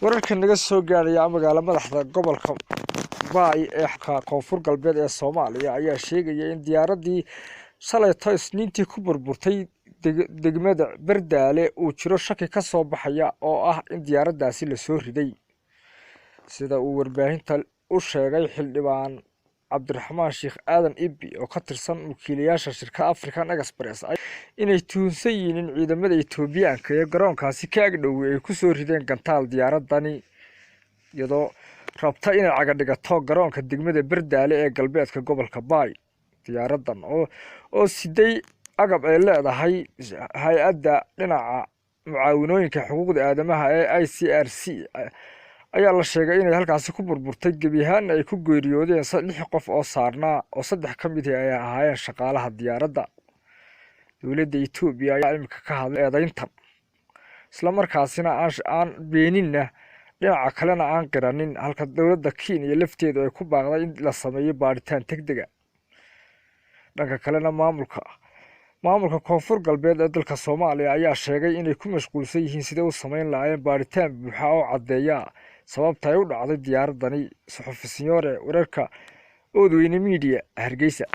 wararka naga soo gaaraya magaalada madaxda gobolka Baay ee koonfur galbeed ee Soomaaliya ayaa sheegaya in diyaaradii shalay Isniintii ku burburtay degmada Bardaale uu jiro shaki ka soo baxaya oo ah in diyaaradaasi la soo riday sida uu warbaahinta u sheegay xildhibaan Cabdiraxmaan Sheekh Aadan Ibbi oo ka tirsan wakiilayaasha shirkadda African Express inay tuhunsan yihiin ciidamada Itoobiyaanka ee garoonkaasi ka agdhow ay ku soo rideen gantaal diyaaradani iyadoo rabta inay caga dhigato garoonka degmada Bardaale ee galbeedka gobolka Baay diyaaradan oo siday agab ay leedahay hay'adda dhinaca mucaawinooyinka xuquuqda aadamaha ee ICRC ayaa la sheegay inay halkaasi ku burburtay gebi ahaan ay ku geeriyoodeen 6 qof oo saarnaa oo 3 ka mid ah ay ahaayeen shaqaalaha diyaaradda dowladda Itoobiya ayaa imika ka hadlay eedayntan isla markaasina aan beeninna dhinaca kalena aan qiranin halka dowladda Kenya lafteedu ay ku baaqday in la sameeyo baaritaan degdeg ah dhanka kalena maamulka koonfur galbeed ee dalka Soomaaliya ayaa sheegay inay ku mashquulsan yihiin sidii uu sameyn lahaayeen baaritaan buuxa oo cadeeya sababta ay u dhacday diyaaradani suxufiyiinta wararka Odweyne Media Hargeysa.